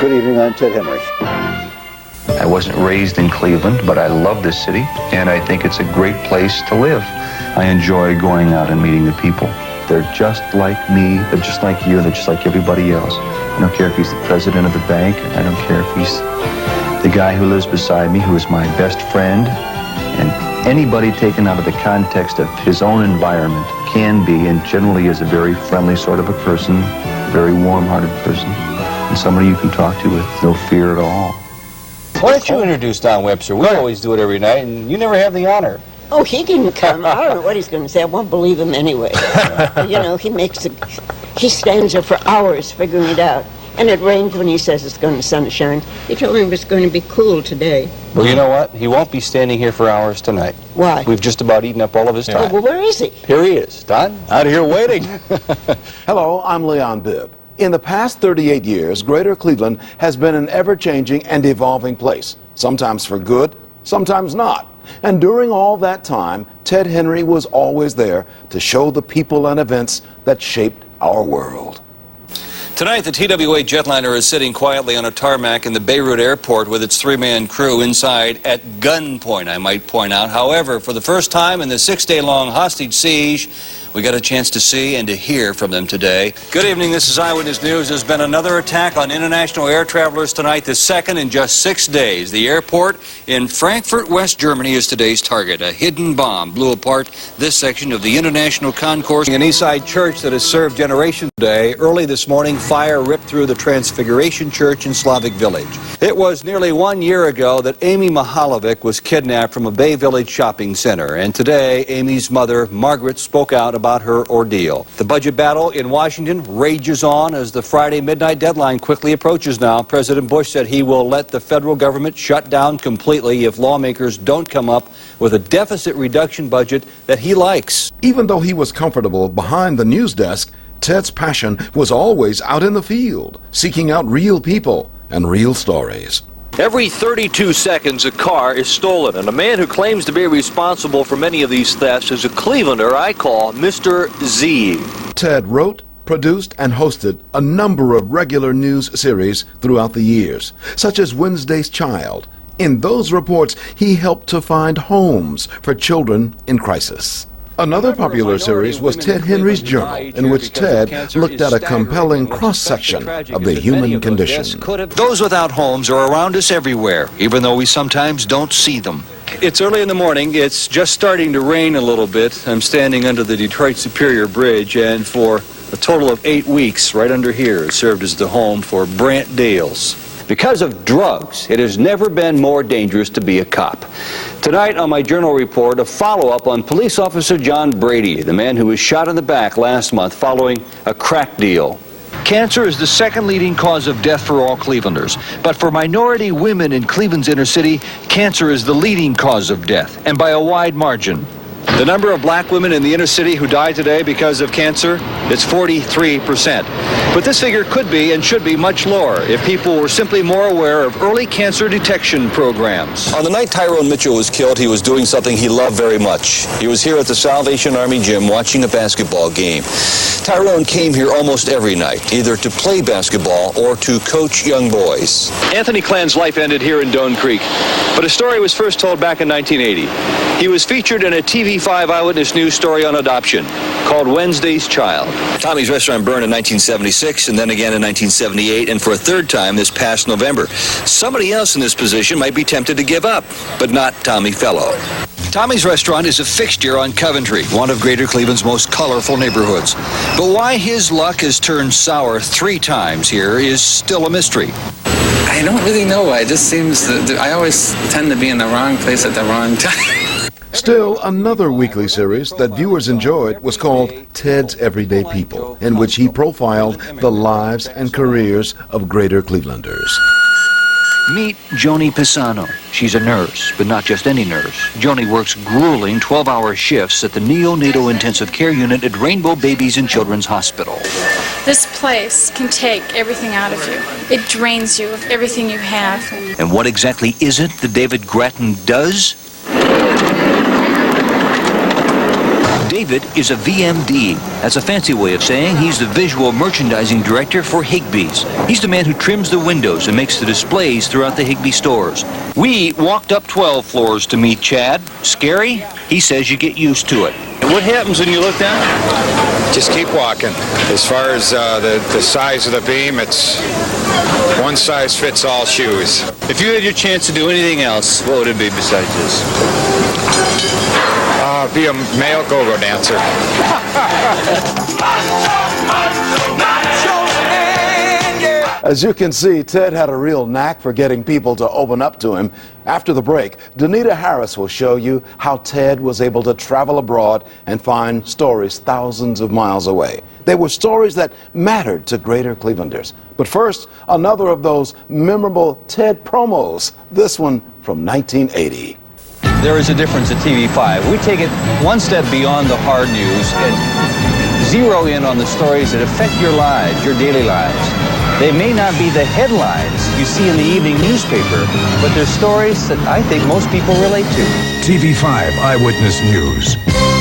Good evening, I'm Ted Henry. I wasn't raised in Cleveland, but I love this city, and I think it's a great place to live. I enjoy going out and meeting the people. They're just like me, they're just like you, they're just like everybody else. I don't care if he's the president of the bank, I don't care if he's the guy who lives beside me, who is my best friend, and anybody taken out of the context of his own environment can be and generally is a very friendly sort of a person, a very warm-hearted person, and somebody you can talk to with no fear at all. Why don't you introduce Don Webster? We always do it every night, and you never have the honor. Oh, he didn't come. I don't know what he's going to say. I won't believe him anyway. You know, he stands there for hours figuring it out. And it rains when he says it's going to sunshine. He told me it was going to be cool today. Well, you know what? He won't be standing here for hours tonight. Why? We've just about eaten up all of his time. Oh, well, where is he? Here he is. Don, out of here waiting. Hello, I'm Leon Bibb. In the past 38 years, Greater Cleveland has been an ever-changing and evolving place, sometimes for good, sometimes not. And during all that time, Ted Henry was always there to show the people and events that shaped our world. Tonight, the TWA jetliner is sitting quietly on a tarmac in the Beirut airport with its three-man crew inside at gunpoint, I might point out. However, for the first time in the six-day-long hostage siege, we got a chance to see and to hear from them today. Good evening, this is Eyewitness News. There's been another attack on international air travelers tonight, the second in just 6 days. The airport in Frankfurt, West Germany is today's target. A hidden bomb blew apart this section of the international concourse. An Eastside church that has served generations today. Early this morning, fire ripped through the Transfiguration Church in Slavic Village. It was nearly 1 year ago that Amy Mahalovic was kidnapped from a Bay Village shopping center. And today, Amy's mother, Margaret, spoke out about her ordeal. The budget battle in Washington rages on as the Friday midnight deadline quickly approaches now. President Bush said he will let the federal government shut down completely if lawmakers don't come up with a deficit reduction budget that he likes. Even though he was comfortable behind the news desk, Ted's passion was always out in the field, seeking out real people and real stories. Every 32 seconds, a car is stolen, and a man who claims to be responsible for many of these thefts is a Clevelander I call Mr. Z. Ted wrote, produced, and hosted a number of regular news series throughout the years, such as Wednesday's Child. In those reports, he helped to find homes for children in crisis. Another popular series was Ted Henry's Journal, in which Ted looked at a compelling cross-section of the human condition. Those without homes are around us everywhere, even though we sometimes don't see them. It's early in the morning. It's just starting to rain a little bit. I'm standing under the Detroit Superior Bridge, and for a total of 8 weeks, right under here, it served as the home for Brant Dales. Because of drugs, it has never been more dangerous to be a cop. Tonight on my Journal Report, a follow-up on police officer John Brady, the man who was shot in the back last month following a crack deal. Cancer is the second leading cause of death for all Clevelanders. But for minority women in Cleveland's inner city, cancer is the leading cause of death, and by a wide margin. The number of black women in the inner city who die today because of cancer, it's 43%. But this figure could be and should be much lower if people were simply more aware of early cancer detection programs. On the night Tyrone Mitchell was killed, he was doing something he loved very much. He was here at the Salvation Army gym watching a basketball game. Tyrone came here almost every night, either to play basketball or to coach young boys. Anthony Clan's life ended here in Doan Creek, but his story was first told back in 1980. He was featured in a TV5 Eyewitness News story on adoption called Wednesday's Child. Tommy's restaurant burned in 1976 and then again in 1978, and for a third time this past November. Somebody else in this position might be tempted to give up, but not Tommy Fellow. Tommy's restaurant is a fixture on Coventry, one of Greater Cleveland's most colorful neighborhoods. But why his luck has turned sour 3 times here is still a mystery. I don't really know. It just seems that I always tend to be in the wrong place at the wrong time. Still, another weekly series that viewers enjoyed was called Ted's Everyday People, in which he profiled the lives and careers of Greater Clevelanders. Meet Joni Pisano. She's a nurse, but not just any nurse. Joni works grueling 12-hour shifts at the neonatal intensive care unit at Rainbow Babies and Children's Hospital. This place can take everything out of you. It drains you of everything you have. And what exactly is it that David Grattan does? David is a VMD. That's a fancy way of saying he's the visual merchandising director for Higbee's. He's the man who trims the windows and makes the displays throughout the Higbee stores. We walked up 12 floors to meet Chad. Scary? He says you get used to it. What happens when you look down? Just keep walking. As far as the size of the beam, it's one size fits all shoes. If you had your chance to do anything else, what would it be besides this? Be a male go-go dancer. As you can see, Ted had a real knack for getting people to open up to him. After the break, Danita Harris will show you how Ted was able to travel abroad and find stories thousands of miles away. They were stories that mattered to Greater Clevelanders. But first, another of those memorable Ted promos, this one from 1980. There is a difference at TV5. We take it one step beyond the hard news and zero in on the stories that affect your lives, your daily lives. They may not be the headlines you see in the evening newspaper, but they're stories that I think most people relate to. TV5 Eyewitness News.